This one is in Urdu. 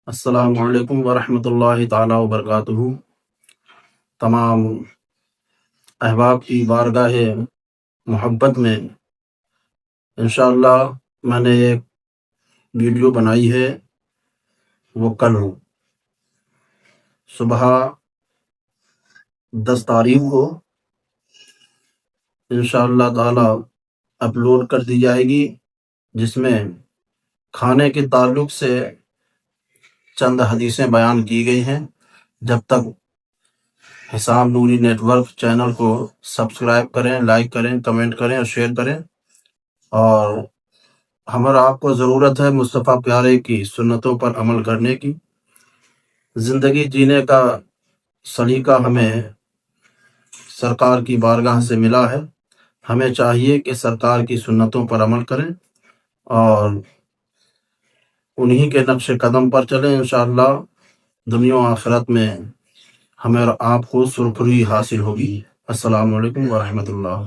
السلام علیکم ورحمۃ اللہ تعالیٰ وبرکاتہ۔ تمام احباب کی بارگاہ محبت میں انشاءاللہ میں نے ایک ویڈیو بنائی ہے، وہ کل صبح 10 تاریخ کو انشاءاللہ تعالیٰ اپلوڈ کر دی جائے گی، جس میں کھانے کے تعلق سے چند حدیثیں بیان کی گئی ہیں۔ جب تک حسام نوری نیٹ ورک چینل کو سبسکرائب کریں، لائک کریں، کمنٹ کریں اور شیئر کریں، اور ہمارا آپ کو ضرورت ہے مصطفیٰ پیارے کی سنتوں پر عمل کرنے کی۔ زندگی جینے کا سلیقہ ہمیں سرکار کی بارگاہ سے ملا ہے، ہمیں چاہیے کہ سرکار کی سنتوں پر عمل کریں اور انہی کے نقش قدم پر چلیں۔ انشاءاللہ دنیا و آخرت میں ہمیں اور آپ کو سرخری حاصل ہوگی۔ السلام علیکم ورحمۃ اللہ۔